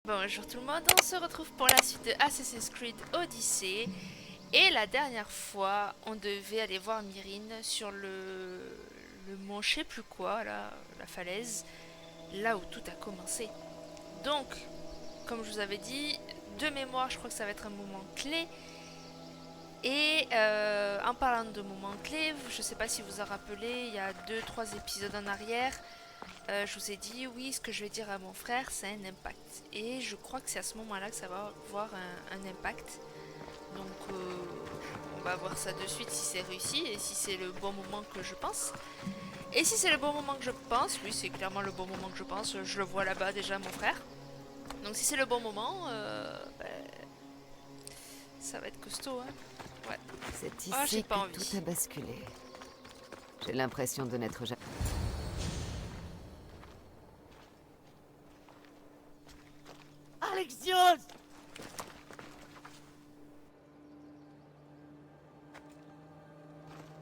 Bonjour tout le monde, on se retrouve pour la suite de Assassin's Creed Odyssey. Et la dernière fois, on devait aller voir Myrine sur le mont je sais plus quoi, là, la falaise, là où tout a commencé. Donc, comme je vous avais dit, de mémoire, je crois que ça va être un moment clé. Et en parlant de moments clés, je sais pas si vous vous en rappelez, il y a deux-trois épisodes en arrière, je vous ai dit, oui, ce que je vais dire à mon frère, c'est un impact. Et je crois que c'est à ce moment-là que ça va avoir un impact. Donc, on va voir ça de suite si c'est réussi et si c'est le bon moment que je pense. Et si c'est le bon moment que je pense, oui, c'est clairement le bon moment que je pense. Je le vois là-bas déjà, mon frère. Donc, si c'est le bon moment, ça va être costaud, hein. Ouais. C'est Oh, j'ai ici pas que tout envie. a basculé. J'ai l'impression de n'être jamais... Alexios!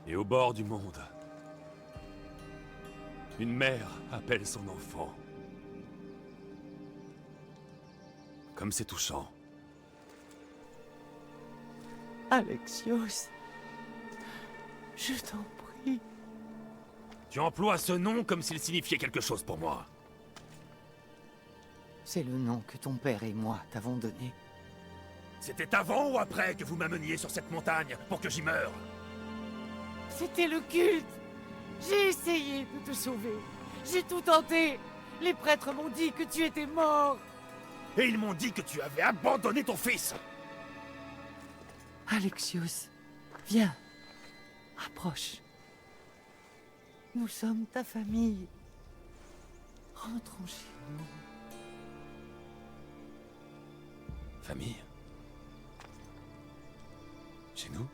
Et au bord du monde, une mère appelle son enfant. Comme c'est touchant. Alexios, je t'en prie. Tu emploies ce nom comme s'il signifiait quelque chose pour moi. C'est le nom que ton père et moi t'avons donné. C'était avant ou après que vous m'ameniez sur cette montagne pour que j'y meure? C'était le culte. J'ai essayé de te sauver. J'ai tout tenté. Les prêtres m'ont dit que tu étais mort. Et ils m'ont dit que tu avais abandonné ton fils. Alexios, viens. Approche. Nous sommes ta famille. Rentrons chez nous. Famille? Chez nous?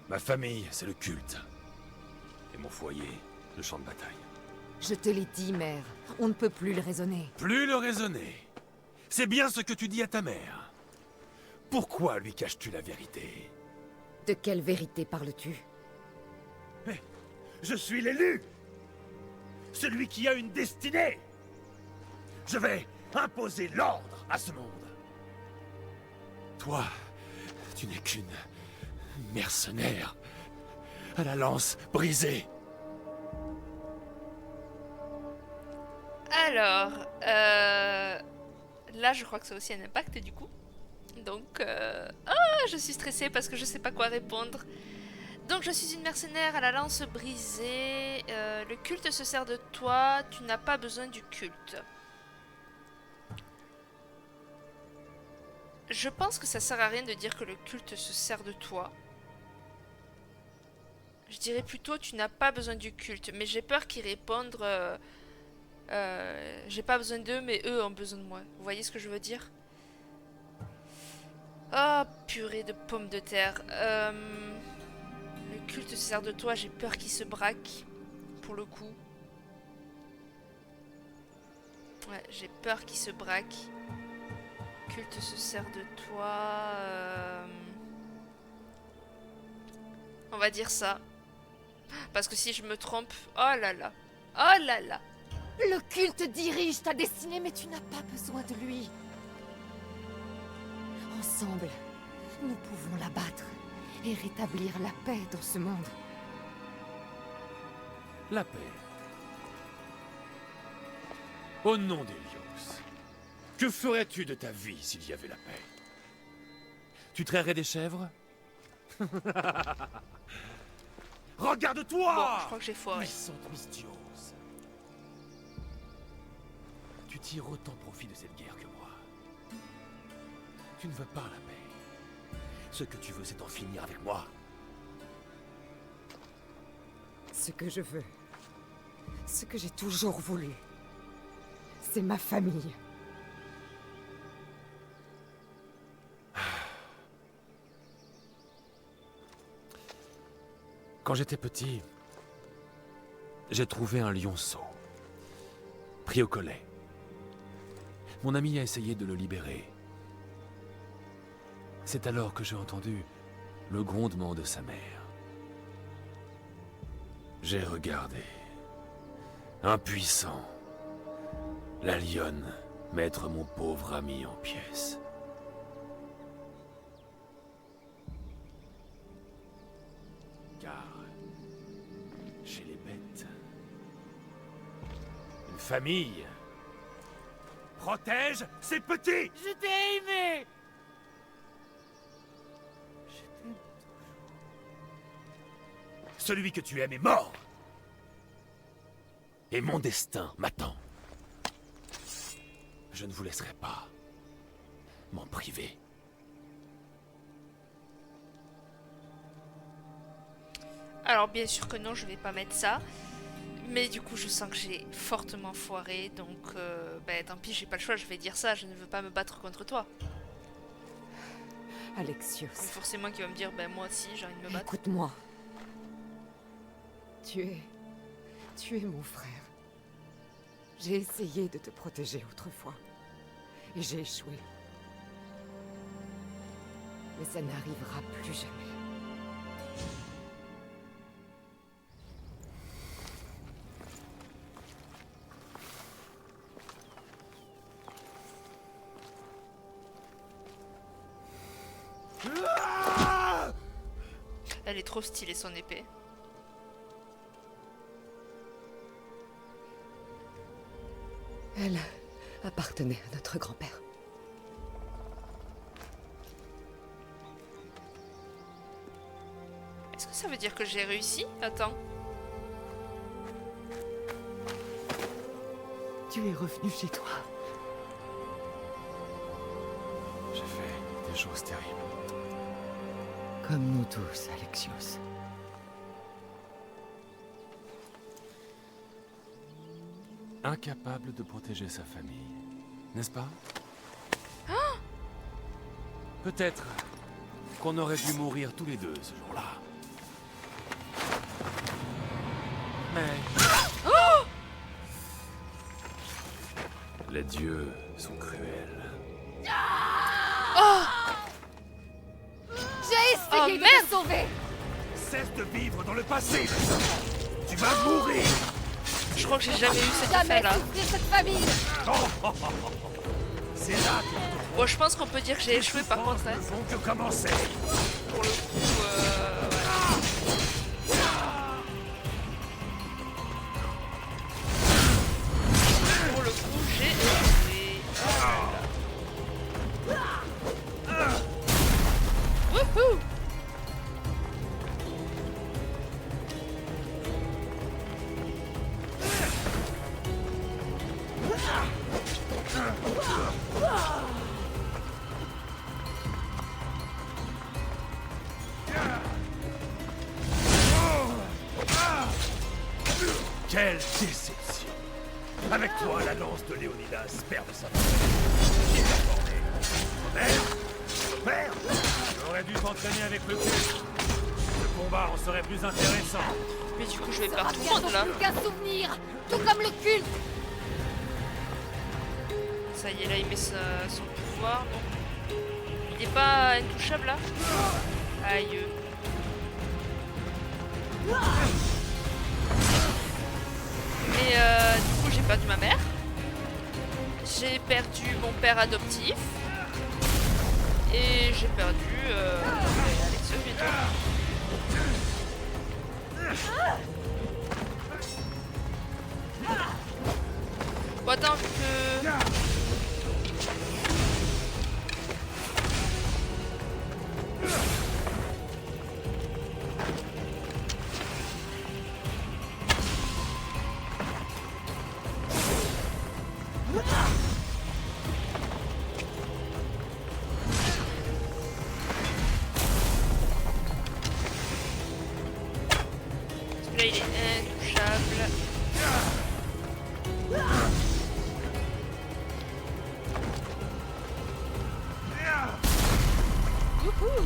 Ma famille, c'est le culte. Et mon foyer, le champ de bataille. Je te l'ai dit, mère. On ne peut plus le raisonner. Plus le raisonner. C'est bien ce que tu dis à ta mère. Pourquoi lui caches-tu la vérité? De quelle vérité parles-tu? Mais je suis l'élu! Celui qui a une destinée! Je vais imposer l'ordre à ce monde. Toi, tu n'es qu'une mercenaire à la lance brisée. Alors, là, je crois que ça a aussi un impact du coup. Donc, je suis stressée parce que je sais pas quoi répondre. Donc, je suis une mercenaire à la lance brisée. Le culte se sert de toi. Tu n'as pas besoin du culte. Je pense que ça sert à rien de dire que le culte se sert de toi. Je dirais plutôt tu n'as pas besoin du culte. Mais j'ai peur qu'ils répondent j'ai pas besoin d'eux, mais eux ont besoin de moi. Vous voyez ce que je veux dire? Oh, purée de pommes de terre. Le culte se sert de toi, j'ai peur qu'il se braque. Pour le coup. Ouais, j'ai peur qu'il se braque. Le culte se sert de toi. On va dire ça. Parce que si je me trompe. Oh là là. Oh là là. Le culte dirige ta destinée, mais tu n'as pas besoin de lui. Ensemble, nous pouvons l'abattre et rétablir la paix dans ce monde. La paix. Au nom d'Hélios, que ferais-tu de ta vie s'il y avait la paix? Tu trairais des chèvres? Regarde-toi! Bon, je crois que j'ai foiré. Puissante Mystios. Tu tires autant profit de cette guerre que moi. Tu ne veux pas la paix. Ce que tu veux, c'est en finir avec moi. Ce que je veux, ce que j'ai toujours voulu, c'est ma famille. Quand j'étais petit, j'ai trouvé un lionceau, pris au collet. Mon ami a essayé de le libérer. C'est alors que j'ai entendu le grondement de sa mère. J'ai regardé. Impuissant. La lionne mettre mon pauvre ami en pièces. Car, chez les bêtes, une famille Protège ces petits! Je t'ai aimé. Celui que tu aimes est mort! et mon destin m'attend. Je ne vous laisserai pas m'en priver. Alors bien sûr que non, je vais pas mettre ça. Mais du coup je sens que j'ai fortement foiré. Donc tant pis, j'ai pas le choix, je vais dire ça. Je ne veux pas me battre contre toi. Alexios, C'est forcément qui va me dire, moi aussi j'ai envie de me battre. écoute-moi. Tu es mon frère. J'ai essayé de te protéger autrefois. Et j'ai échoué. Mais ça n'arrivera plus jamais. Elle est trop stylée son épée. Elle appartenait à notre grand-père. Est-ce que ça veut dire que j'ai réussi? Attends. Tu es revenu chez toi. J'ai fait des choses terribles. Comme nous tous, Alexios. Incapable de protéger sa famille, n'est-ce pas? Peut-être qu'on aurait dû mourir tous les deux ce jour-là. Mais... Les dieux sont cruels. Oh merde! Sauver. Cesse de vivre dans le passé! Tu vas mourir! Je crois que j'ai jamais eu cet effet-là. cette famille. C'est là Bon, je pense qu'on peut dire que j'ai échoué par contre. ne font que commencer! Pour le coup, Pour le coup, j'ai échoué. Wouhou! Quelle déception! Avec toi, la lance de Léonidas perd de sa Merde! Merde! J'aurais dû t'entraîner avec le cul. Ce combat en serait plus intéressant. Mais du coup, je vais perdre tout le monde là. Plus qu'un souvenir, tout comme le culte. Ça y est, là, il met son pouvoir. Non. Il est pas intouchable là? Aïe. Et du coup, j'ai perdu ma mère. J'ai perdu mon père adoptif. Et j'ai perdu Alexios bientôt. Bon, attends, vu que... Là, il est intouchable. Wouhou!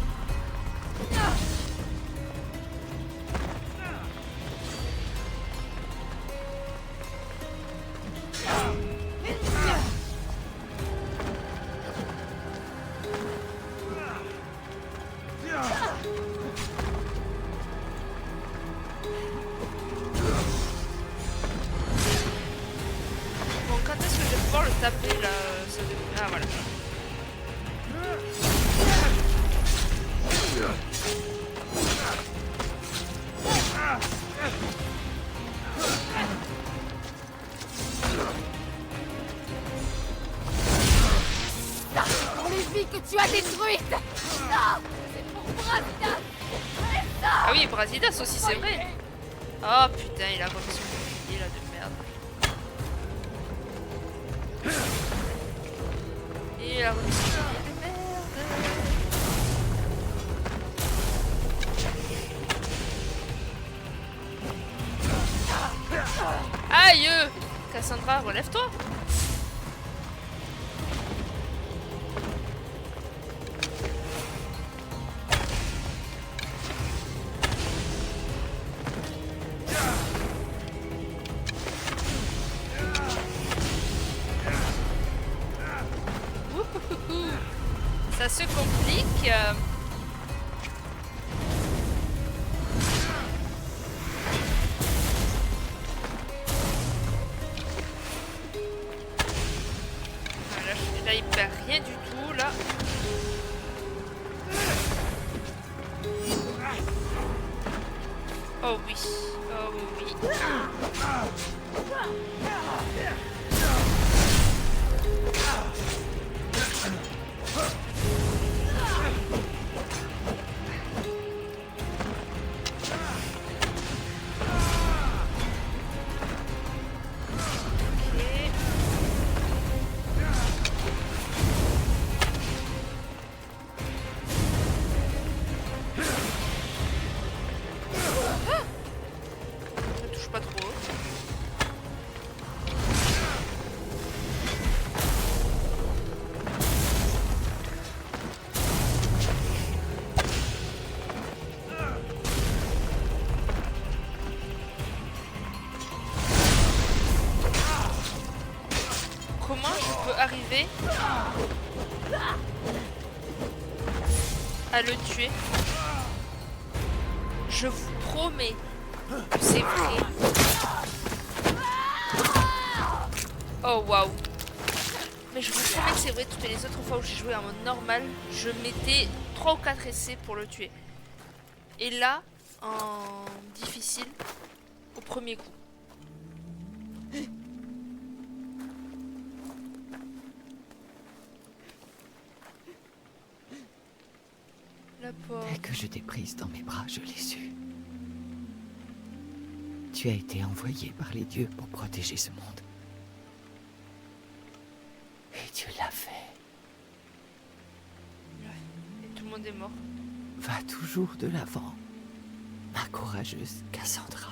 taper là, ça devrait... Ah voilà. Pour les vies que tu as détruites. Non, c'est pour Brasidas. Ah oui, Brasidas aussi, c'est vrai. Oh putain, il a remis son bouclier là de merde. Il a remis son bouclier de merde. Aïe! Cassandra, relève-toi! Ouhouhou. Ça se complique. Voilà, là il perd rien du tout là. Oh oui, oh oui, oui. Ne touche pas trop. Comment je peux arriver à le tuer? Je vous promets que c'est vrai. Oh waouh. Mais je vous promets que c'est vrai, toutes les autres fois où j'ai joué en mode normal, je mettais 3 ou 4 essais pour le tuer. Et là, en difficile, au premier coup. La pauvre. Dès que je t'ai prise dans mes bras, je l'ai su. Tu as été envoyé par les dieux pour protéger ce monde. Et tu l'as fait. Ouais. Et tout le monde est mort. Va toujours de l'avant, ma courageuse Cassandra.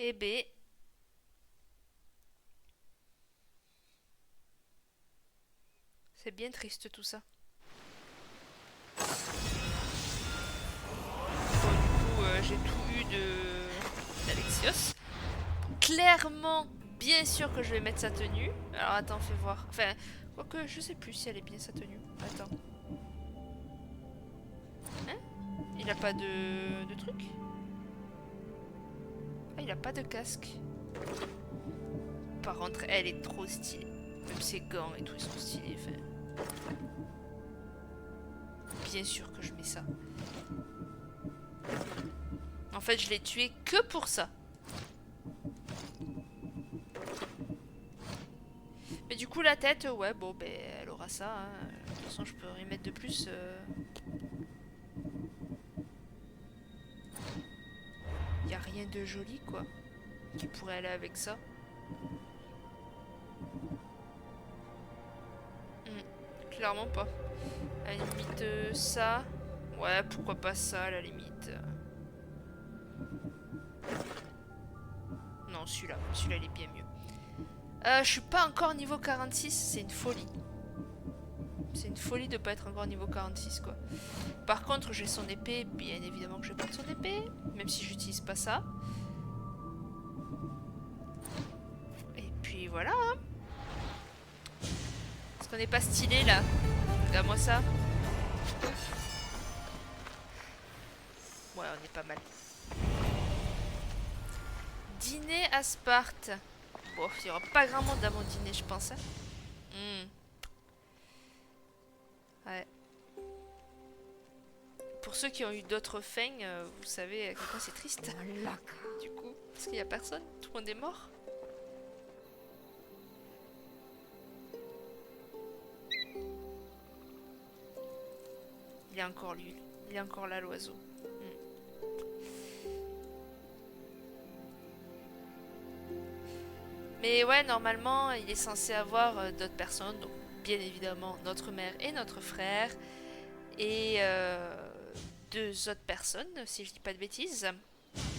Eh ben. C'est bien triste tout ça. Bon, du coup, j'ai tout eu d'Alexios. Clairement, bien sûr que je vais mettre sa tenue. Alors attends, fais voir. Enfin, quoique, je sais plus si elle est bien sa tenue. Attends. Hein? Il a pas de truc? Ah, il a pas de casque. Par contre, elle est trop stylée. Même ses gants et tout, ils sont stylés. Enfin... Bien sûr que je mets ça. En fait, je l'ai tué que pour ça. Mais du coup, la tête, ouais, bon, ben, elle aura ça. Hein. De toute façon, je peux rien mettre de plus. y a rien de joli, quoi, qui pourrait aller avec ça. Clairement pas. À la limite, ça. Ouais, pourquoi pas ça, à la limite. Non, celui-là. Celui-là, il est bien mieux. Je suis pas encore niveau 46, c'est une folie. C'est une folie de pas être encore niveau 46, quoi. Par contre, j'ai son épée, bien évidemment que je vais prendre son épée, même si j'utilise pas ça. Et puis voilà. Hein. Est-ce qu'on n'est pas stylé, là? Regarde-moi ça. Ouais, on est pas mal. Dîner à Sparte. Bon, il n'y aura pas grand monde à mon dîner, je pense. Hein. Ouais. Pour ceux qui ont eu d'autres fins, vous savez à quel point c'est triste. Du coup, parce qu'il n'y a personne, tout le monde est mort. Il est encore lui, il est encore là l'oiseau. Mais ouais, normalement, il est censé avoir d'autres personnes, donc bien évidemment notre mère et notre frère, et deux autres personnes, si je dis pas de bêtises.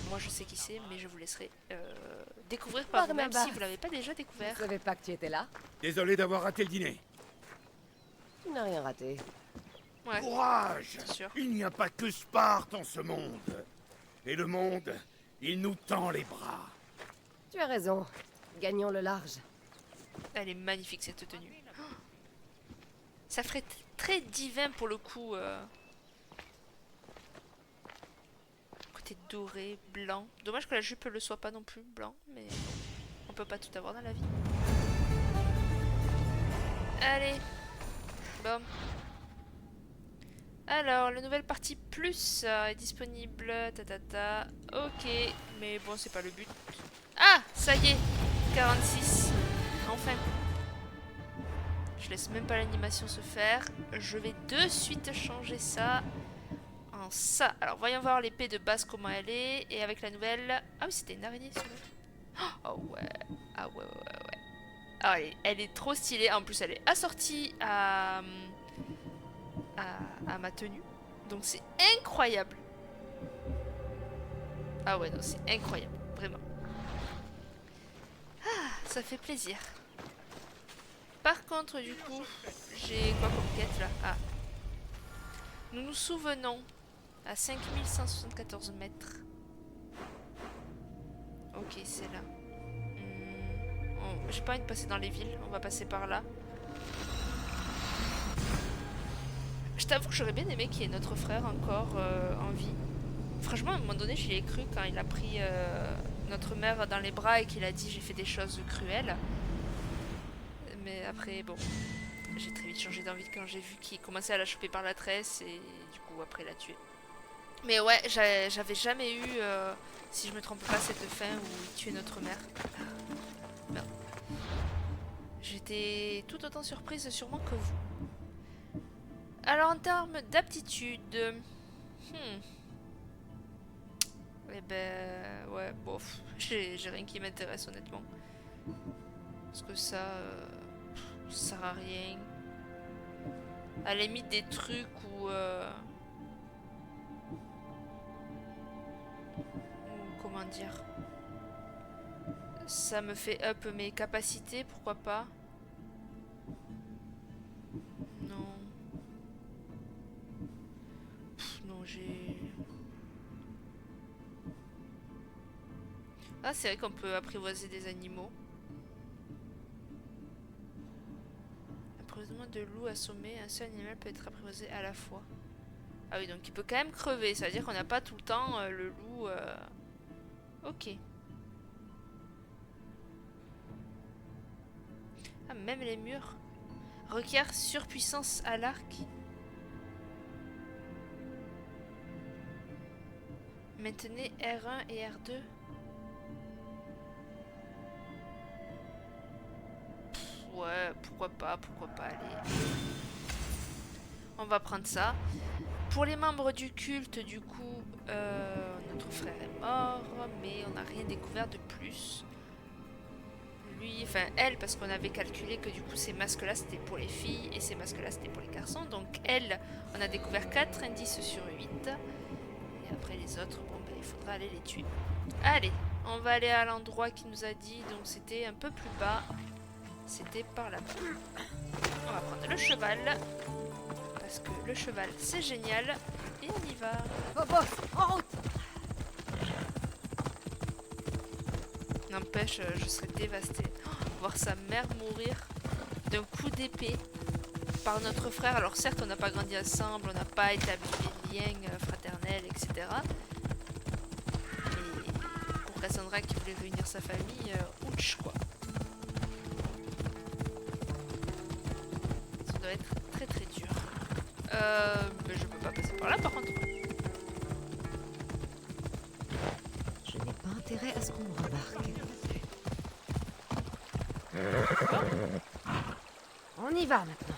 Moi je sais qui c'est, mais je vous laisserai découvrir par vous-même si vous l'avez pas déjà découvert. Je savais pas que tu étais là. Désolé d'avoir raté le dîner. Tu n'as rien raté. Ouais, Courage! c'est sûr. Il n'y a pas que Sparte en ce monde. Et le monde, il nous tend les bras. Tu as raison. Gagnons le large. Elle est magnifique cette tenue. Oh, ça ferait très divin pour le coup. Côté doré, blanc. Dommage que la jupe le soit pas non plus blanc, mais on peut pas tout avoir dans la vie. Allez. Bon. Alors, la nouvelle partie plus est disponible. Tatata. Ok, mais bon, c'est pas le but. Ah, ça y est. 46. Enfin. Je laisse même pas l'animation se faire. Je vais de suite changer ça en ça. Alors, voyons voir l'épée de base comment elle est. Et avec la nouvelle... Ah oui, c'était une araignée, celui-là. Oh ouais. Ah ouais, ouais, ouais. Ah, elle est trop stylée. En plus, elle est assortie à ma tenue. Donc, c'est incroyable. Ah ouais, non, c'est incroyable. Vraiment. Ah, ça fait plaisir. Par contre, du coup, j'ai quoi comme quête là? Ah. Nous nous souvenons à 5174 mètres. Ok, c'est là. J'ai pas envie de passer dans les villes, on va passer par là. Je t'avoue que j'aurais bien aimé qu'il y ait notre frère encore en vie. Franchement, à un moment donné, j'y ai cru quand il a pris notre mère dans les bras et qu'il a dit j'ai fait des choses cruelles. Mais après, bon, j'ai très vite changé d'envie quand j'ai vu qu'il commençait à la choper par la tresse et du coup après la tuer. Mais ouais, j'avais jamais eu, si je me trompe pas, cette fin où il tuait notre mère. Merde. J'étais tout autant surprise sûrement que vous. Alors en termes d'aptitude... Eh ben... Ouais, bof. J'ai rien qui m'intéresse honnêtement. Parce que ça... ça sert à rien. À la limite des trucs où... comment dire... Ça me fait up mes capacités, pourquoi pas. Non. Non, j'ai... Ah, c'est vrai qu'on peut apprivoiser des animaux. Apprivoisement de loup assommé, un seul animal peut être apprivoisé à la fois. Ah oui, donc il peut quand même crever, ça veut dire qu'on n'a pas tout le temps le loup... Ok. Ah, même les murs requièrent surpuissance à l'arc. Maintenez R1 et R2. Ouais, pourquoi pas, allez. On va prendre ça. Pour les membres du culte, du coup, on notre frère est mort, mais on n'a rien découvert de plus. Lui, enfin elle, parce qu'on avait calculé que du coup ces masques-là c'était pour les filles et ces masques-là c'était pour les garçons. Donc elle, on a découvert 4 indices sur 8. Et après les autres, bon ben il faudra aller les tuer. Allez, on va aller à l'endroit qu'il nous a dit, donc c'était un peu plus bas. C'était par là-bas. On va prendre le cheval. Parce que le cheval c'est génial. Et on y va. Phobos, en route! N'empêche, je serais dévastée. Oh, voir sa mère mourir d'un coup d'épée par notre frère. Alors certes, on n'a pas grandi ensemble, on n'a pas établi des liens fraternels, etc. Mais pour Cassandra qui voulait réunir sa famille, ouch quoi. Ça doit être très très dur. Mais je peux pas passer par là par contre. Je n'ai pas intérêt à ce qu'on me remarque. On y va maintenant.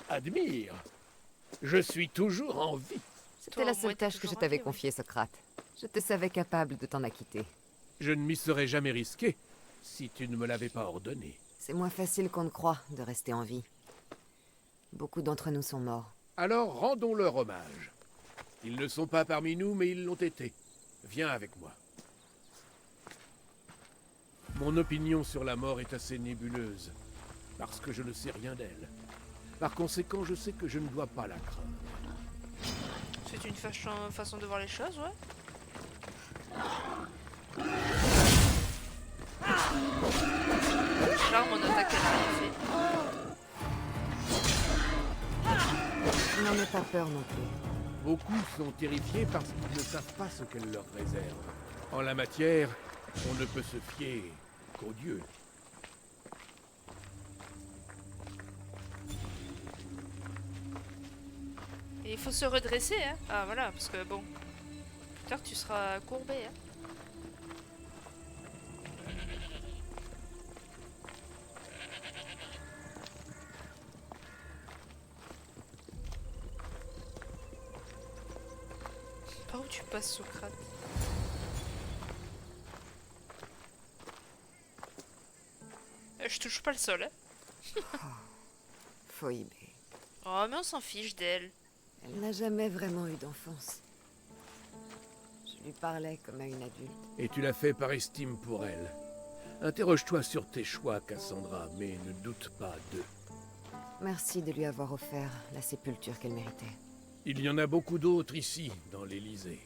Admire. Je suis toujours en vie. C'était Toi, la au moins, seule t'es tâche que toujours je en t'avais vie, ouais. confiée, Socrate. Je te savais capable de t'en acquitter. Je ne m'y serais jamais risqué si tu ne me l'avais pas ordonné. C'est moins facile qu'on ne croit de rester en vie. Beaucoup d'entre nous sont morts. Alors rendons-leur hommage. Ils ne sont pas parmi nous, mais ils l'ont été. Viens avec moi. Mon opinion sur la mort est assez nébuleuse, parce que je ne sais rien d'elle. Par conséquent, je sais que je ne dois pas la craindre. C'est une façon de voir les choses, ouais. Charme, on attaque à fait. Je n'en ai pas peur non plus. Beaucoup sont terrifiés parce qu'ils ne savent pas ce qu'elle leur réserve. En la matière, on ne peut se fier qu'aux dieux. Et il faut se redresser, hein. Ah voilà, parce que bon, plus tard tu seras courbé, hein. Par où tu passes, Socrate? Je touche pas le sol, hein. Phoebe. Oh, mais on s'en fiche d'elle. Elle n'a jamais vraiment eu d'enfance. Je lui parlais comme à une adulte. Et tu l'as fait par estime pour elle. Interroge-toi sur tes choix, Cassandra, mais ne doute pas d'eux. Merci de lui avoir offert la sépulture qu'elle méritait. Il y en a beaucoup d'autres ici, dans l'Élysée.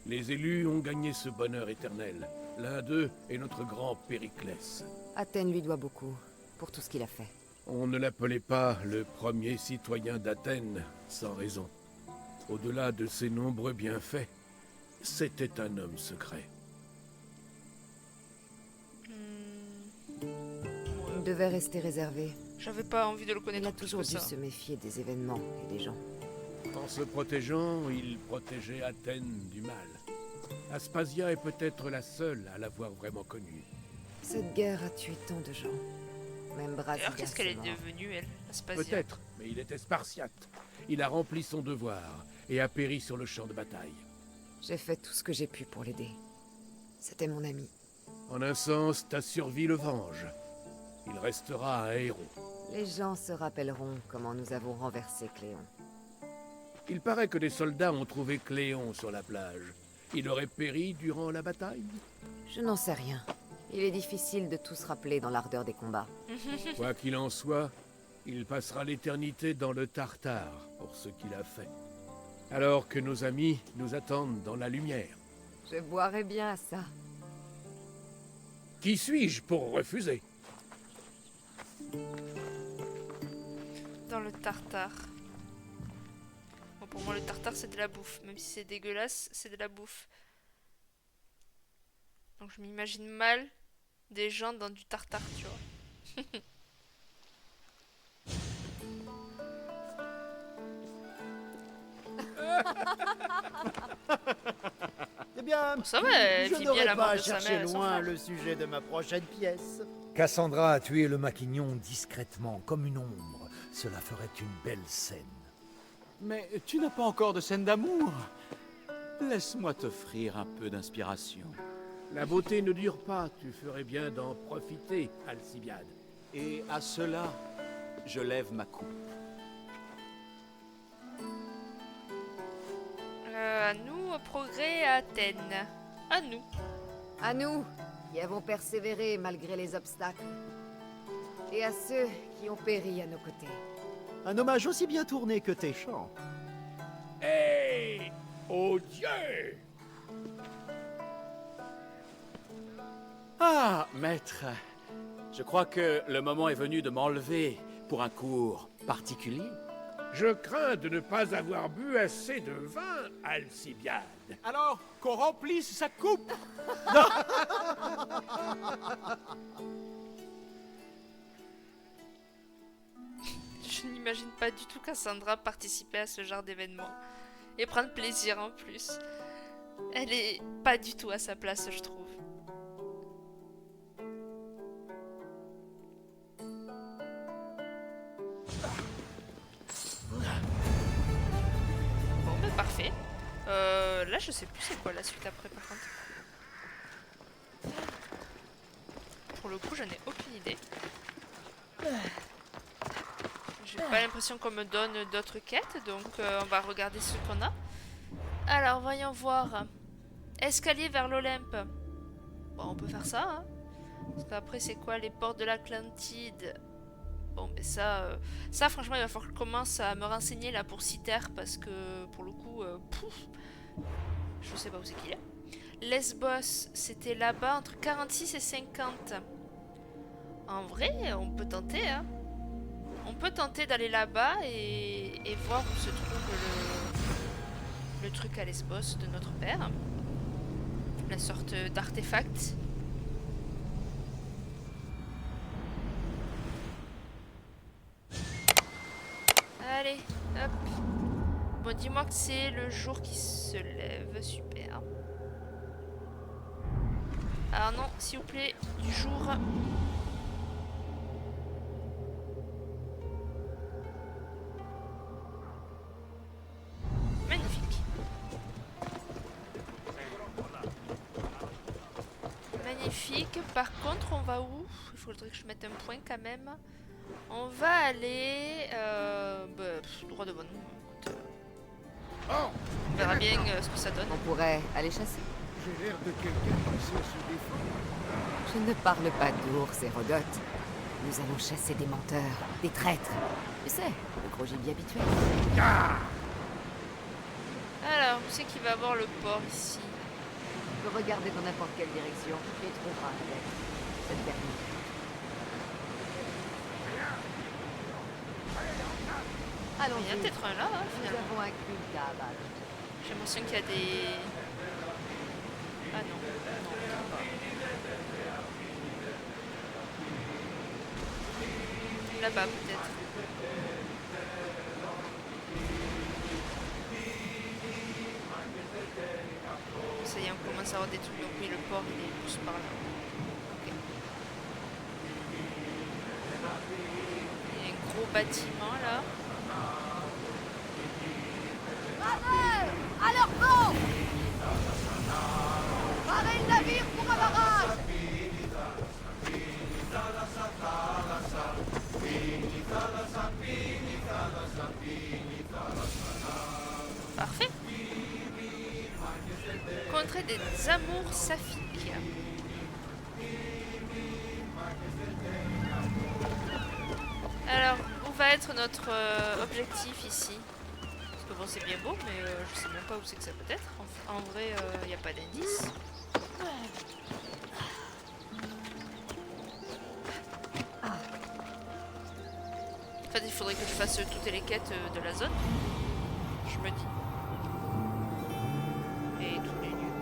Les élus ont gagné ce bonheur éternel. L'un d'eux est notre grand Périclès. Athènes lui doit beaucoup, pour tout ce qu'il a fait. On ne l'appelait pas le premier citoyen d'Athènes, sans raison. Au-delà de ses nombreux bienfaits, c'était un homme secret. Il devait rester réservé. J'avais pas envie de le Il connaître a plus toujours que dû ça. se méfier des événements et des gens. En se protégeant, il protégeait Athènes du mal. Aspasia est peut-être la seule à l'avoir vraiment connue. Cette guerre a tué tant de gens. Même Brasidas Alors qu'est-ce qu'elle est mort. devenue, elle, Aspasia? Peut-être, mais il était spartiate. Il a rempli son devoir et a péri sur le champ de bataille. J'ai fait tout ce que j'ai pu pour l'aider. C'était mon ami. En un sens, ta survie le venge. Il restera un héros. Les gens se rappelleront comment nous avons renversé Cléon. Il paraît que des soldats ont trouvé Cléon sur la plage. Il aurait péri durant la bataille? Je n'en sais rien. Il est difficile de tout se rappeler dans l'ardeur des combats. Quoi qu'il en soit, il passera l'éternité dans le Tartare pour ce qu'il a fait. Alors que nos amis nous attendent dans la lumière. Je boirais bien à ça. Qui suis-je pour refuser? Dans le tartare. Bon, pour moi, le tartare, c'est de la bouffe. Même si c'est dégueulasse, c'est de la bouffe. Donc je m'imagine mal des gens dans du tartare, tu vois. C'est bien, Ça va, elle je vit bien n'aurai la mort pas à de sa chercher mère et son loin frère. le sujet de ma prochaine pièce. Cassandra a tué le maquignon discrètement, comme une ombre. Cela ferait une belle scène. Mais tu n'as pas encore de scène d'amour. Laisse-moi t'offrir un peu d'inspiration. La beauté ne dure pas, tu ferais bien d'en profiter, Alcibiade. Et à cela, je lève ma coupe. À nous, au progrès à Athènes. À nous. À nous, qui avons persévéré malgré les obstacles. Et à ceux qui ont péri à nos côtés. Un hommage aussi bien tourné que tes chants. Hé oh Dieu! Ah, maître, je crois que le moment est venu de m'enlever pour un cours particulier. Je crains de ne pas avoir bu assez de vin, Alcibiade. Alors, qu'on remplisse sa coupe. Je n'imagine pas du tout Cassandra participer à ce genre d'événement. Et prendre plaisir en plus. Elle est pas du tout à sa place, je trouve. Bon, mais parfait. Là, je sais plus c'est quoi la suite après, par contre. Pour le coup, je n'ai aucune idée. J'ai pas l'impression qu'on me donne d'autres quêtes, donc on va regarder ce qu'on a. Alors, voyons voir. Escalier vers l'Olympe. Bon, on peut faire ça, hein. Parce qu'après, c'est quoi les portes de l'Atlantide? Bon, mais ça, franchement, il va falloir que je commence à me renseigner là pour Citer, parce que pour le coup, je sais pas où c'est qu'il est. Lesbos, c'était là-bas entre 46 et 50. En vrai, on peut tenter, hein. On peut tenter d'aller là-bas et voir où se trouve le truc à Lesbos de notre père. La sorte d'artefact. Allez, hop. Bon, dis-moi que c'est le jour qui se lève. Super. Alors non, s'il vous plaît, du jour. Magnifique. Magnifique. Par contre, on va où? Il faudrait que je mette un point quand même. On va aller droit devant nous. Écoute, on verra bien ce que ça donne. On pourrait aller chasser. J'ai l'air de quelqu'un qui sait se défendre. Je ne parle pas d'ours, Hérodote. Nous allons chasser des menteurs, des traîtres. Tu sais, le gros gibier habituel. Alors, où c'est qu'il va avoir le port ici? Tu peux regarder dans n'importe quelle direction et trouveras peut-être cette dernière. Il y en a Allons-y. peut-être un là, hein, Nous finalement. avons un culte à abattre. J'ai l'impression qu'il y a des... Ah non, non, peut-être pas. Là-bas, peut-être. Ça y est, on commence à avoir des trucs. Donc oui, le port, il est plus par là. Ok. Il y a un gros bâtiment, là. À leur camp! Parez le navire pour un barrage! Parfait. Contrée des amours saphiques. Alors, où va être notre objectif ici? Parce que bon, c'est bien beau, mais je sais même pas où c'est que ça peut être. En vrai, il n'y a pas d'indice. En fait, il faudrait que je fasse toutes les quêtes de la zone. Je me dis. Et tous les lieux.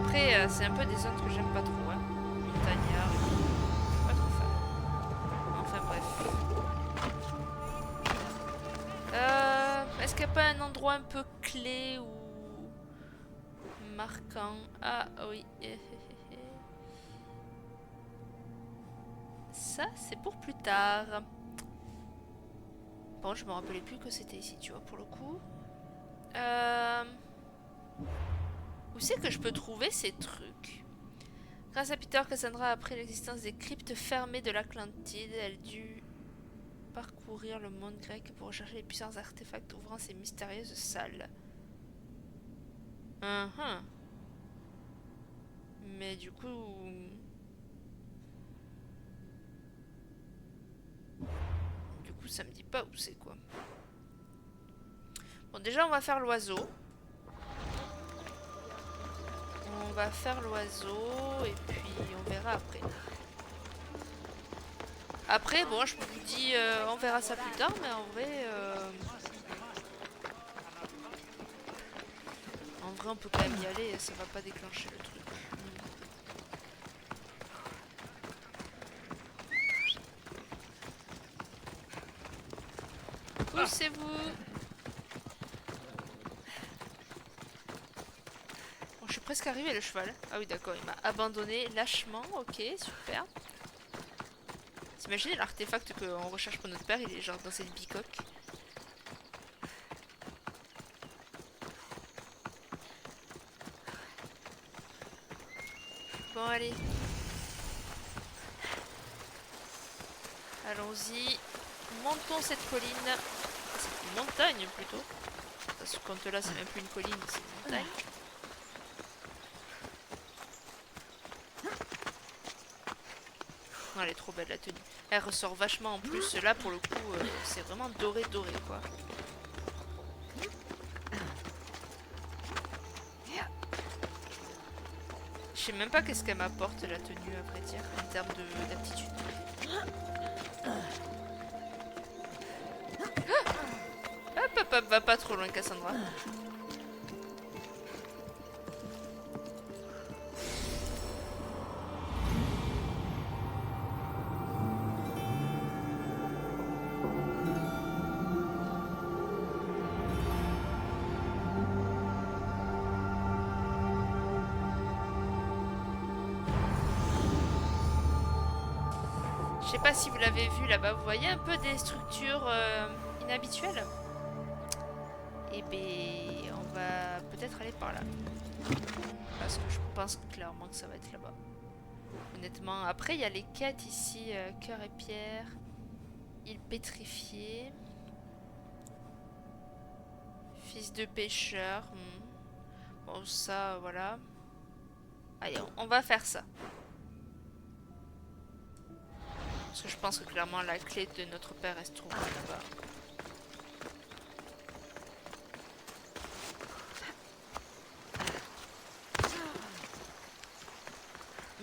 Après, c'est un peu des zones que j'aime pas trop, hein. Montagnard, pas trop fan. Enfin bref. qu'il n'y a pas un endroit un peu clé ou marquant? Ah oui. Ça, c'est pour plus tard. Bon, je me rappelais plus que c'était ici, tu vois, pour le coup. Où c'est que je peux trouver ces trucs? Grâce à Peter, Cassandra a appris l'existence des cryptes fermées de l'Atlantide. Elle dut parcourir le monde grec pour rechercher les puissants artefacts ouvrant ces mystérieuses salles. Mais du coup... ça me dit pas où c'est quoi. Bon, déjà on va faire l'oiseau. On va faire l'oiseau et puis on verra après. Après, bon, je vous dis, on verra ça plus tard, mais en vrai, on peut quand même y aller, ça va pas déclencher le truc. Poussez-vous. Bon, je suis presque arrivé le cheval. Ah oui d'accord, il m'a abandonné lâchement. Ok, super. T'imagines l'artefact qu'on recherche pour notre père, il est genre dans cette bicoque. Bon allez. Allons-y. Montons cette colline. C'est une montagne plutôt. À ce compte-là, c'est même plus une colline, c'est une montagne. Oh, elle est trop belle la tenue. Elle ressort vachement en plus. Là, pour le coup, c'est vraiment doré quoi. Je sais même pas qu'est-ce qu'elle m'apporte la tenue, à vrai dire, en termes d'aptitude. Hop, va pas trop loin, Cassandra. Je sais pas si vous l'avez vu là-bas, vous voyez un peu des structures inhabituelles. Et ben, on va peut-être aller par là. Parce que je pense clairement que ça va être là-bas. Honnêtement, après il y a les quêtes ici, cœur et pierre, île pétrifiée, fils de pêcheur. Bon ça, voilà. Allez, on va faire ça. Parce que je pense que clairement la clé de notre père elle se trouve là-bas.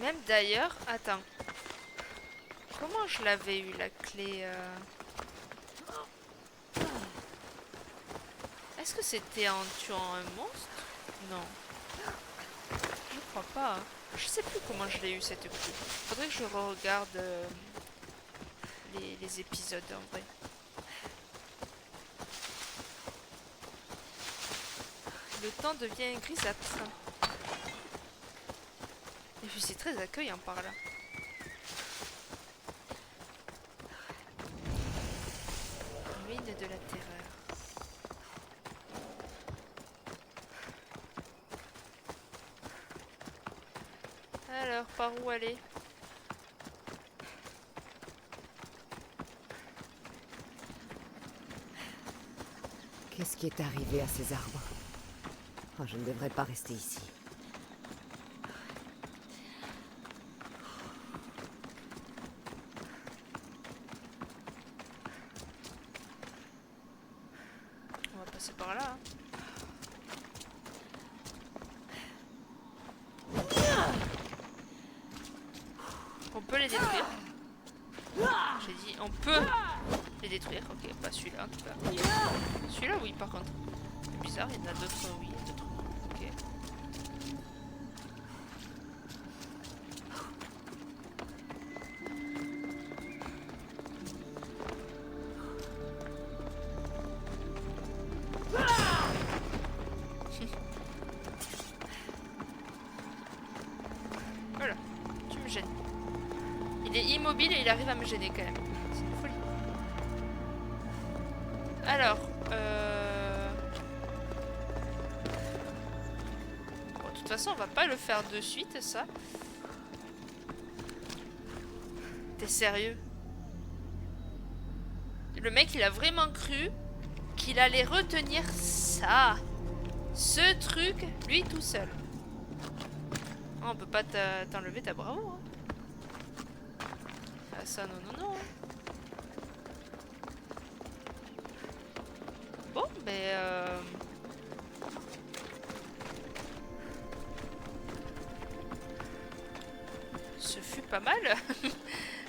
Même d'ailleurs, attends. Comment je l'avais eu la clé Est-ce que c'était en tuant un monstre? Non. Je crois pas. Je sais plus comment je l'ai eu cette clé. Faudrait que je regarde les épisodes en vrai. Le temps devient grisâtre. Et puis c'est très accueillant par là. Ruine de la terreur. Alors, par où aller? Qu'est-ce qui est arrivé à ces arbres? Oh, je ne devrais pas rester ici. On va passer par là. Hein. On peut les détruire. J'ai dit on peut les détruire. Ok, pas celui-là en tout cas. Celui-là oui par contre. C'est bizarre, il y en a d'autres oui, d'autres non. Ok. immobile et il arrive à me gêner quand même. C'est une folie. Alors, bon, de toute façon, on va pas le faire de suite, ça. T'es sérieux? Le mec, il a vraiment cru qu'il allait retenir ça. Ce truc, lui tout seul. Oh, on peut pas t'enlever ta bravo. Hein. Ah, ça, non, non, non. Bon, ben... Ce fut pas mal.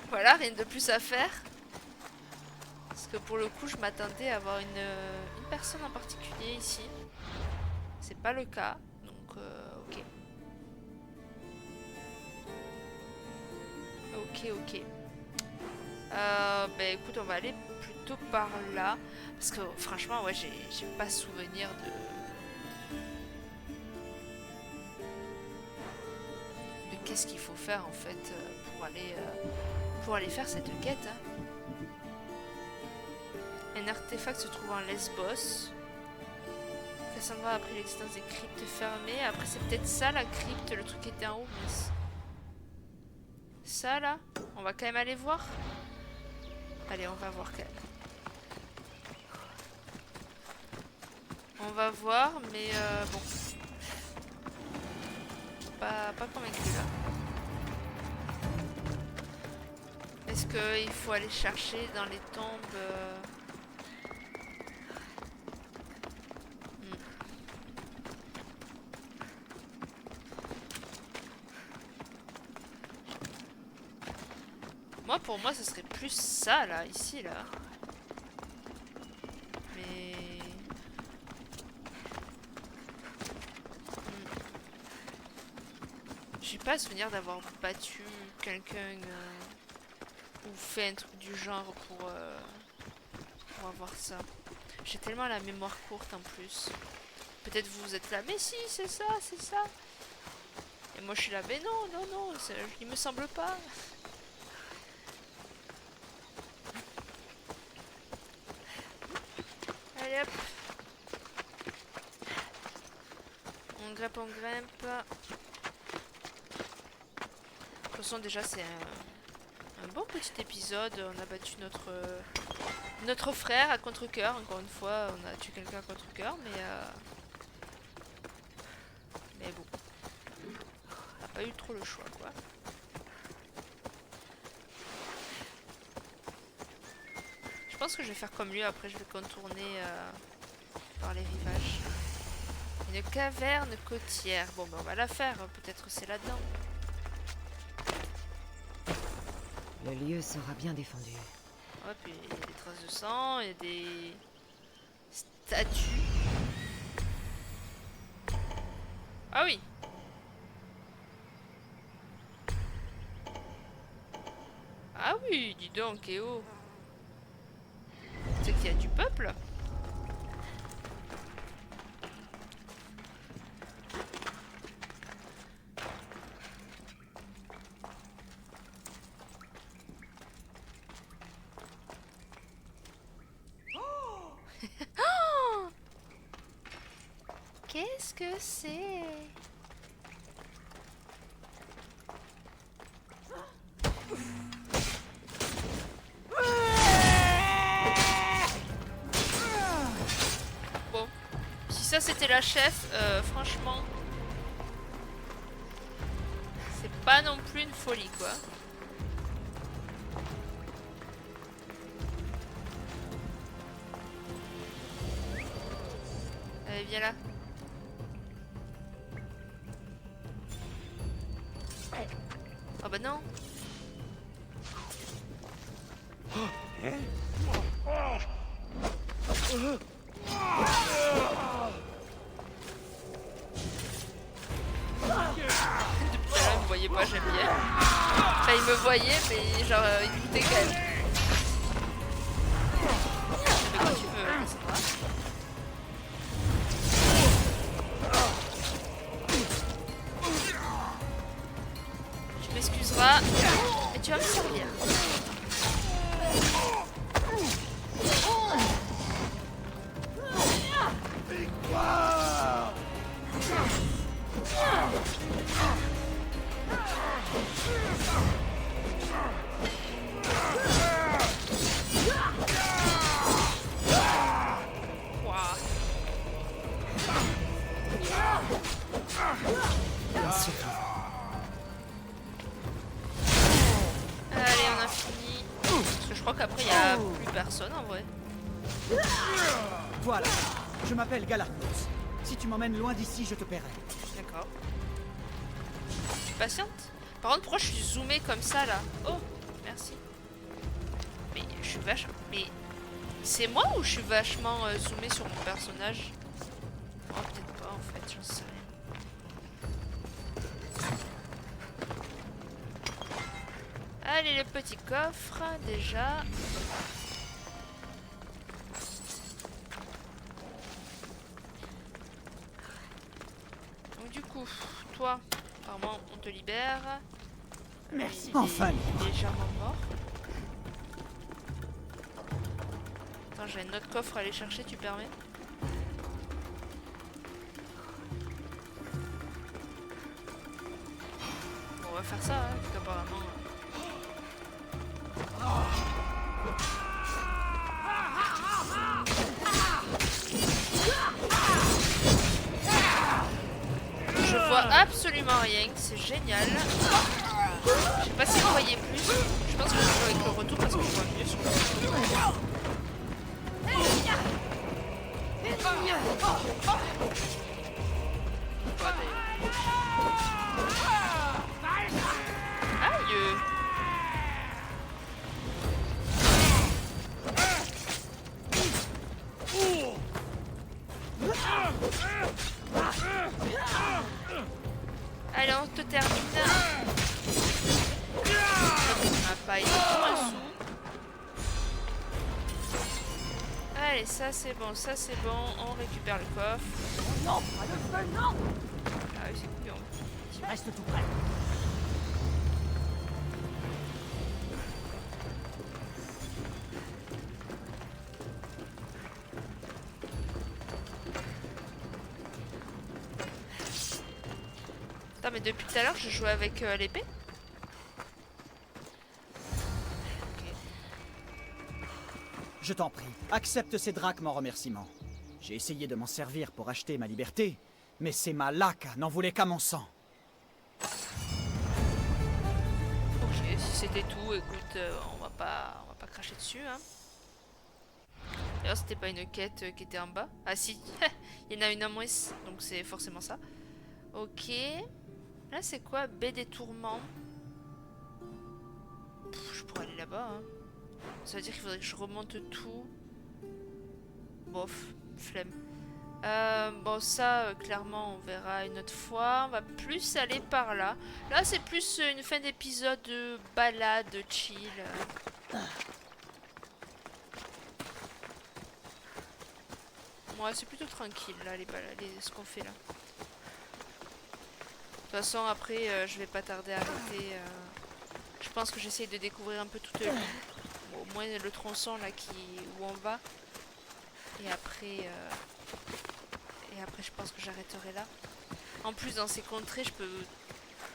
Voilà, rien de plus à faire. Parce que pour le coup, je m'attendais à avoir une personne en particulier ici. C'est pas le cas, donc ok. Ok. Ben écoute, on va aller plutôt par là. Parce que franchement, ouais, j'ai pas souvenir de qu'est-ce qu'il faut faire en fait pour aller faire cette quête. Hein. Un artefact se trouve en Lesbos. Cassandra a appris l'existence des cryptes fermées. Après, c'est peut-être ça la crypte, le truc qui était en haut. Mais ça là, on va quand même aller voir. Allez, on va voir quand même. On va voir, mais bon. Pas convaincu là. Est-ce qu'il faut aller chercher dans les tombes Moi, pour moi, ce serait plus ça, là, ici, là. Mais... J'ai pas souvenir d'avoir battu quelqu'un ou fait un truc du genre pour avoir ça. J'ai tellement la mémoire courte en plus. Peut-être vous êtes là, mais si, c'est ça, c'est ça. Et moi, je suis là, mais non, non, non, il me semble pas. Allez hop. On grimpe, on grimpe. De toute façon déjà c'est un bon petit épisode. On a battu notre frère à contre-cœur. Encore une fois, on a tué quelqu'un à contre-cœur, mais bon. On n'a pas eu trop le choix quoi. Je pense que je vais faire comme lui, après je vais contourner par les rivages. Une caverne côtière. Bon ben on va la faire, peut-être c'est là-dedans. Le lieu sera bien défendu. Ouais, puis il y a des traces de sang, il y a des statues. Ah oui. Ah oui, dis donc, Kéo. C'est qu'il y a du peuple. Oh qu'est-ce que c'est? Bon, si ça c'était la chef, franchement, c'est pas non plus une folie quoi. Allez, viens là. Oh bah non. Depuis tout à l'heure, il me voyait pas, j'aime bien. Enfin, il me voyait, mais genre, il doutait quand même. Mais quand tu veux, Cassandra. Tu m'excuseras, mais tu vas me servir. crois qu'après il n'y a plus personne en vrai. Voilà, je m'appelle Galarcos. Si tu m'emmènes loin d'ici, je te paierai. D'accord. Tu patientes. Par contre, pourquoi je suis zoomé comme ça là? Oh, merci. Mais je suis vachement... Mais c'est moi ou je suis vachement zoomé sur mon personnage? Oh, peut-être pas en fait, j'en sais rien. Allez, le petit coffre, déjà. Donc du coup, toi, apparemment, on te libère. Merci. Il est Enfin. légèrement mort. Attends, j'ai un autre coffre à aller chercher, tu permets? Bon, on va faire ça, hein, parce qu'apparemment... Je vois absolument rien, c'est génial. Je sais pas si vous voyez plus. Je pense que je joue avec le retour parce que je vois mieux sur le retour. Aïe! Allez, on te termine. On n'a pas été pour un sou. Allez, ça c'est bon, on récupère le coffre. Non, pas de feu, non. Ah oui, c'est couillon. Tu restes tout près. Attends, mais depuis tout à l'heure, je jouais avec l'épée. Je t'en prie, accepte ces drachmes en remerciement. J'ai essayé de m'en servir pour acheter ma liberté, mais ces Malaka n'en voulaient qu'à mon sang. Ok, si c'était tout, écoute, on va pas cracher dessus, hein. D'ailleurs, c'était pas une quête qui était en bas. Ah si, il y en a une en moins, donc c'est forcément ça. Ok. Là, c'est quoi? Baie des tourments. Je pourrais aller là-bas, hein. Ça veut dire qu'il faudrait que je remonte tout. Bof, flemme. Bon, ça, clairement, on verra une autre fois. On va plus aller par là. Là, c'est plus une fin d'épisode de balade, chill. Ouais, c'est plutôt tranquille, là, ce qu'on fait là. De toute façon, après, je vais pas tarder à arrêter. Je pense que j'essaye de découvrir un peu toute l'île. Bon, au moins le tronçon là où on va. Et après, je pense que j'arrêterai là. En plus, dans ces contrées, je peux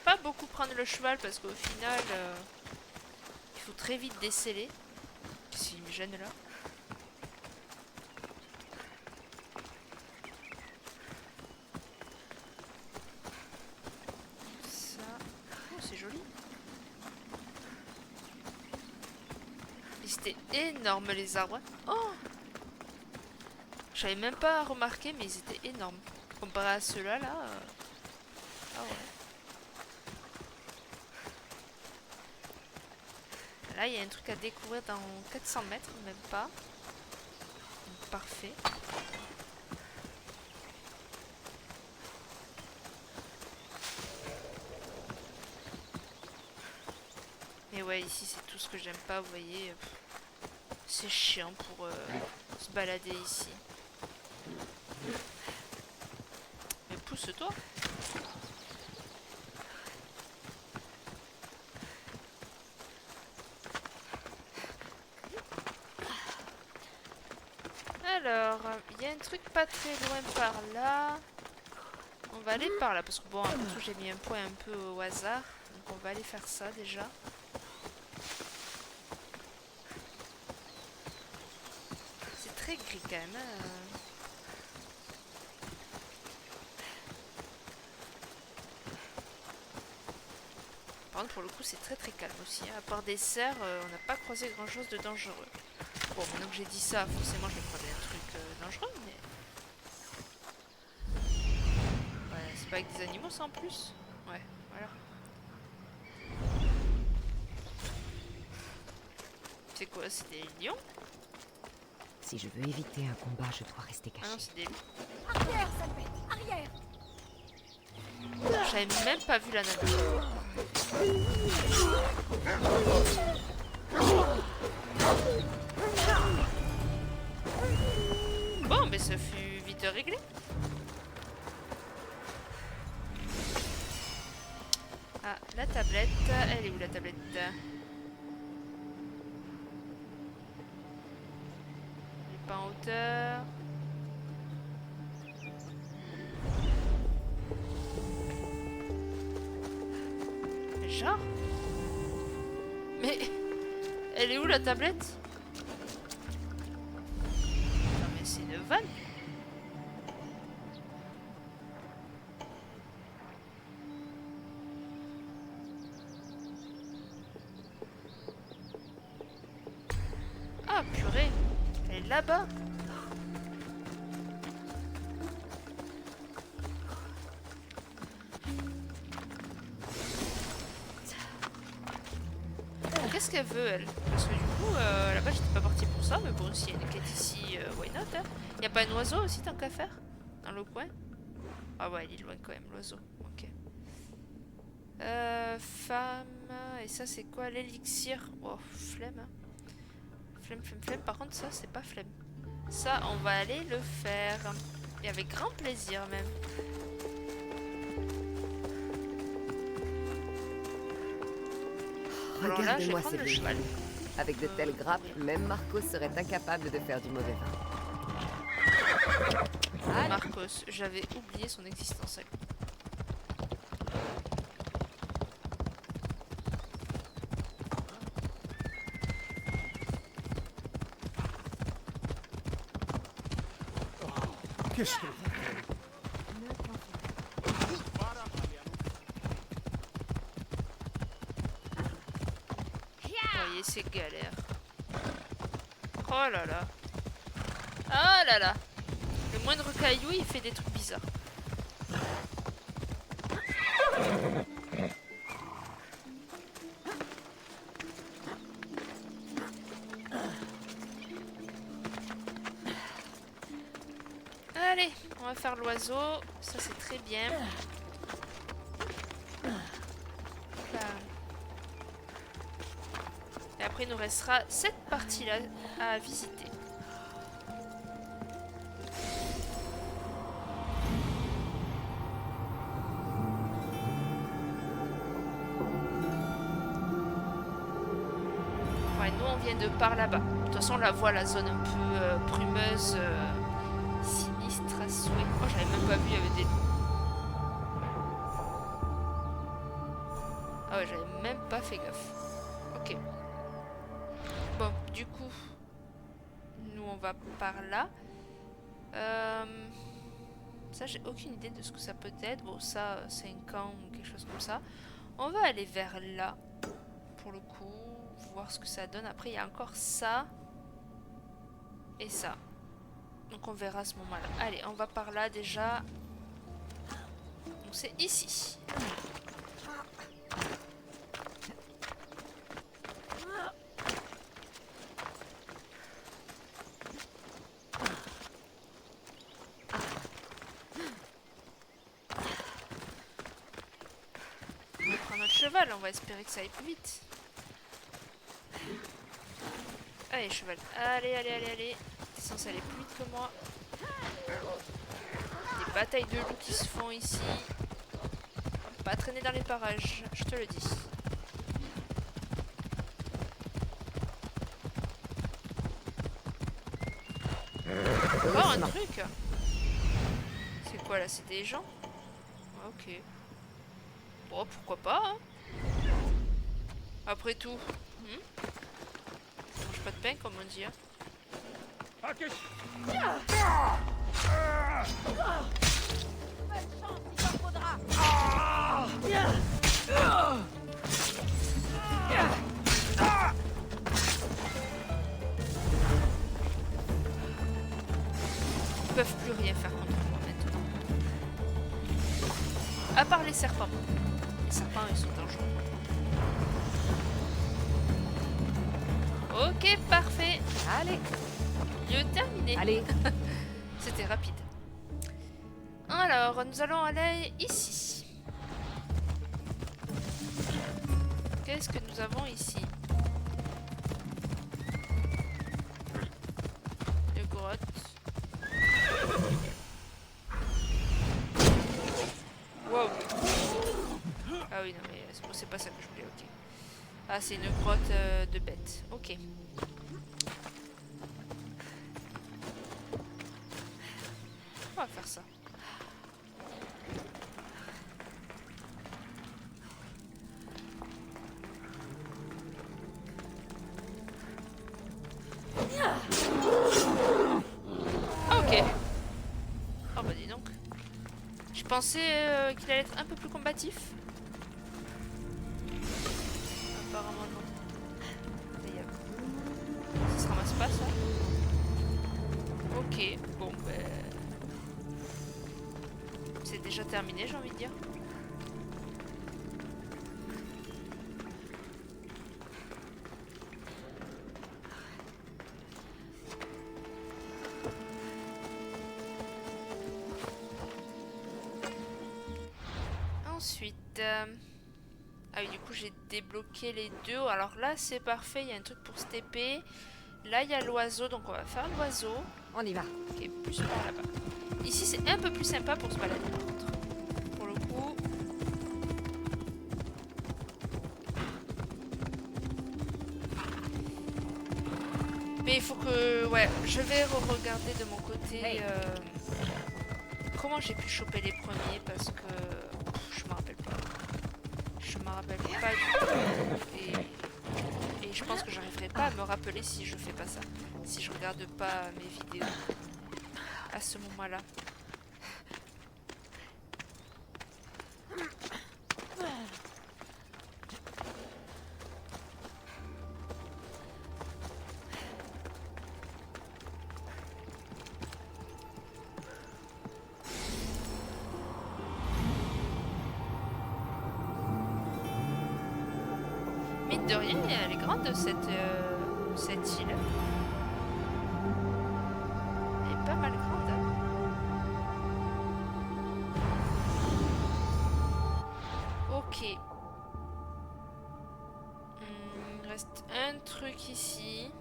pas beaucoup prendre le cheval parce qu'au final, il faut très vite déceler. Qu'est-ce qui me gêne là? C'est joli. Et c'était énorme les arbres. Oh! J'avais même pas remarqué, mais ils étaient énormes. Comparé à ceux-là, là. Ah ouais. Là, il y a un truc à découvrir dans 400 mètres, même pas. Donc, parfait. Mais ouais, ici c'est tout ce que j'aime pas, vous voyez. C'est chiant pour se balader ici. Mais pousse-toi. Alors, il y a un truc pas très loin par là. On va aller par là, parce que bon, après tout, j'ai mis un point un peu au hasard. Donc on va aller faire ça déjà. C'est très gris quand même. Par contre, pour le coup, c'est très très calme aussi. Hein. À part des cerfs, on n'a pas croisé grand chose de dangereux. Bon, maintenant que j'ai dit ça, forcément, je vais croiser un truc dangereux, mais. Ouais, c'est pas avec des animaux, ça en plus? Ouais, voilà. C'est quoi? C'est des lions? Si je veux éviter un combat, je dois rester Ah non, caché. c'est des loups. Arrière, salpette, arrière! J'avais même pas vu la nana. Bon, mais ça fut vite réglé. Ah, la tablette. Elle est où la tablette? Elle est pas en hauteur. Genre? Mais elle est où la tablette? Non mais c'est une vanne. Ah purée, elle est là-bas. Qu'est-ce qu'elle veut, elle? Parce que du coup, là-bas, j'étais pas partie pour ça, mais bon, s'il y a une quête ici, why not, hein? Y a pas un oiseau aussi, tant qu'à faire? Dans le coin? Ah ouais, il est loin quand même, l'oiseau. Ok. Femme... Et ça, c'est quoi? L'élixir? Oh, flemme, hein. Flemme, flemme, flemme. Par contre, ça, c'est pas flemme. Ça, on va aller le faire. Et avec grand plaisir, même. Regardez-moi ce véhicule. Avec de telles grappes, même Marcos serait incapable de faire du mauvais vin. Marcos, j'avais oublié son existence. Qu'est-ce que... Voyez, c'est galère. Oh là là. Ah là là. Le moindre caillou, il fait des trucs bizarres. Allez, on va faire l'oiseau. Ça, c'est très bien. Là. Et après, il nous restera cette partie-là à visiter. Ouais, nous, on vient de par là-bas. De toute façon, on la voit, la zone un peu brumeuse, sinistre à souhait. Oh, j'avais même pas vu, il y avait des loups. Ah ouais, j'avais même pas fait gaffe. Ok. Bon, du coup, nous on va par là. Ça, j'ai aucune idée de ce que ça peut être. Bon, ça, c'est un camp ou quelque chose comme ça. On va aller vers là, pour le coup, voir ce que ça donne. Après, il y a encore ça et ça. Donc, on verra à ce moment-là. Allez, on va par là déjà. Donc, c'est ici. Cheval, on va espérer que ça aille plus vite. Allez, cheval. Allez, allez, allez, allez. T'es censé aller plus vite que moi. Des batailles de loups qui se font ici. Pas traîner dans les parages, je te le dis. Oh, un truc. C'est quoi là? C'est des gens? Ok. Bon, pourquoi pas, hein. Après tout, on mange pas de pain, comme on dit, hein. Ils peuvent plus rien faire contre moi maintenant. À part les serpents. Les serpents, ils sont dangereux. Ok, parfait. Allez, Lieu terminé. allez. C'était rapide. Alors, nous allons aller ici. Qu'est-ce que nous avons ici? Une grotte. Wow. Ah oui, non mais c'est pas ça que je voulais, ok. Ah, c'est une grotte de bêtes. Ok. On va faire ça. Ah, ok. Oh bah dis donc. Je pensais qu'il allait être un peu plus combatif. Apparemment non. D'ailleurs. Ça se ramasse pas ça. Ok, bon ben... C'est déjà terminé, j'ai envie de dire. Ensuite... Ah oui, du coup j'ai débloqué les deux. Alors là c'est parfait, il y a un truc pour se TP. Là il y a l'oiseau, donc on va faire l'oiseau. On y va. Qui est plus par là-bas. Ici c'est un peu plus sympa pour se balader par contre. Pour le coup. Mais il faut que... Ouais, je vais regarder de mon côté comment j'ai pu choper les premiers parce que je me rappelle pas. Je me rappelle pas du tout. Et je pense que j'arriverai pas à me rappeler si je fais pas ça. Si je regarde pas mes vidéos à ce moment-là. Mine de rien, elle est grande cette île. Elle est pas mal grande. Hein. Ok. Il reste un truc ici.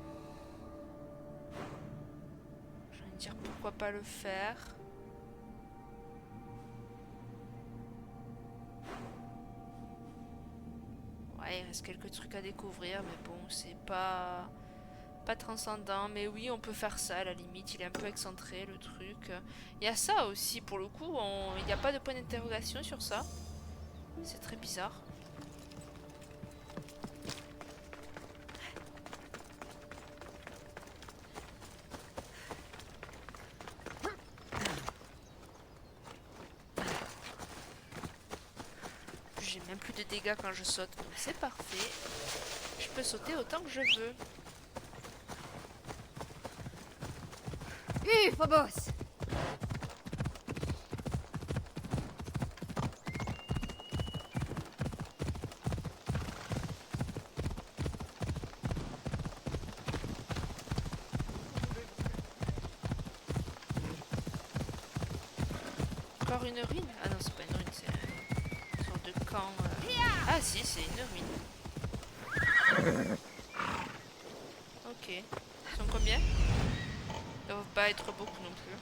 Je vais me dire pourquoi pas le faire. Ouais, il reste quelques trucs à découvrir, mais bon, c'est pas transcendant. Mais oui, on peut faire ça à la limite. Il est un peu excentré le truc. Il y a ça aussi, pour le coup, il n'y a pas de point d'interrogation sur ça. C'est très bizarre. J'ai même plus de dégâts quand je saute, donc c'est parfait. Je peux sauter autant que je veux. Phobos! Encore une ruine? Ah non, c'est pas une ruine, c'est une sorte de camp. Ah si, c'est une ruine. Ok. Ils sont combien? Ils doivent pas être beaucoup non plus.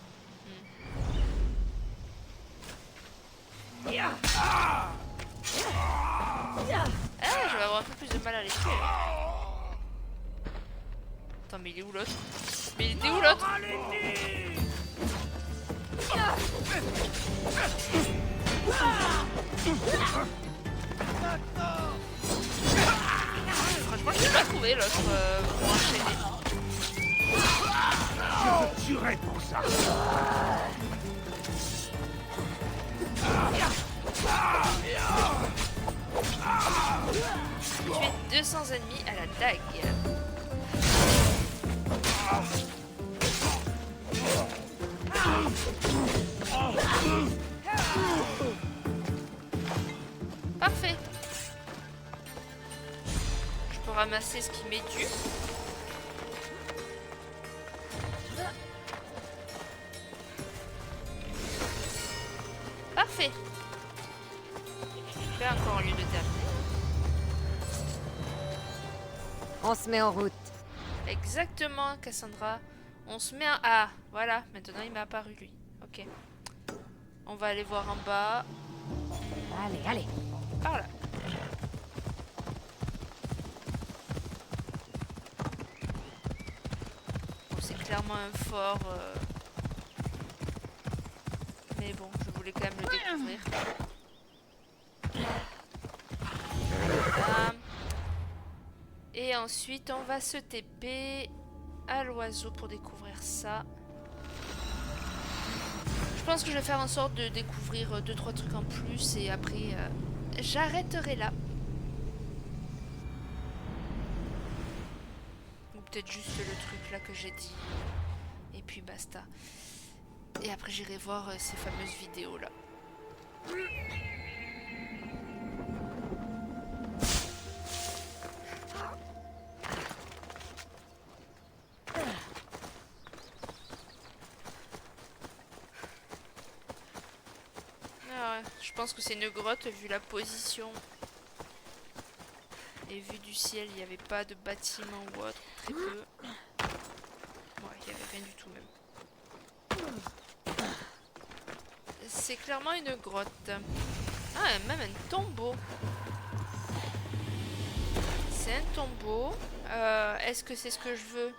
Ah, je vais avoir un peu plus de mal à les tuer. Attends, mais il est où l'autre? Mais il était où l'autre? Franchement, je l'ai pas trouvé l'autre pour enchaîner. Je te tuerai pour ça. tuer 200 ennemis à la dague. Parfait. Je peux ramasser ce qui m'est dû. Parfait. Je fais encore un lieu de terminer. On se met en route. Exactement, Cassandra. On se met en... Ah, voilà. Maintenant, il m'est apparu, lui. Ok. On va aller voir en bas. Allez, allez. Par là. Bon, c'est clairement un fort. Mais bon, je voulais quand même le découvrir. Voilà. Et ensuite, on va se TP à l'oiseau pour découvrir ça. Je pense que je vais faire en sorte de découvrir 2-3 trucs en plus et après j'arrêterai là. Ou peut-être juste le truc là que j'ai dit. Et puis basta. Et après j'irai voir ces fameuses vidéos là. Je pense que c'est une grotte vu la position. Et vu du ciel, il n'y avait pas de bâtiment ou autre, très peu. Ouais, il n'y avait rien du tout même. C'est clairement une grotte. Ah, même un tombeau. C'est un tombeau. Est-ce que c'est ce que je veux ?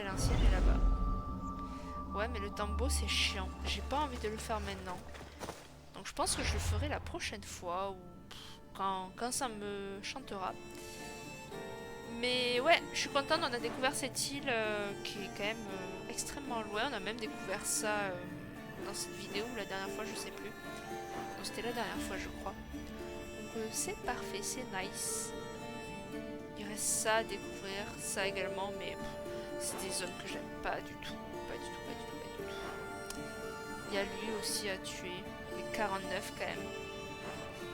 L'ancienne est là-bas. Ouais, mais le tombeau c'est chiant. J'ai pas envie de le faire maintenant. Donc je pense que je le ferai la prochaine fois ou quand ça me chantera. Mais ouais, je suis contente. On a découvert cette île qui est quand même extrêmement loin. On a même découvert ça dans cette vidéo la dernière fois, je sais plus. Non, c'était la dernière fois, je crois. Donc c'est parfait, c'est nice. Il reste ça à découvrir, ça également, mais c'est des zones que j'aime pas du tout. Pas du tout, pas du tout, pas du tout. Il y a lui aussi à tuer. Les 49 quand même.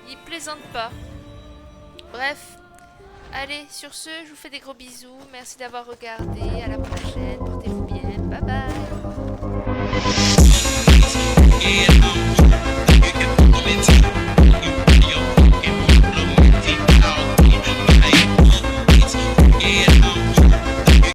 Il plaisante pas. Bref. Allez, sur ce, je vous fais des gros bisous. Merci d'avoir regardé. À la prochaine.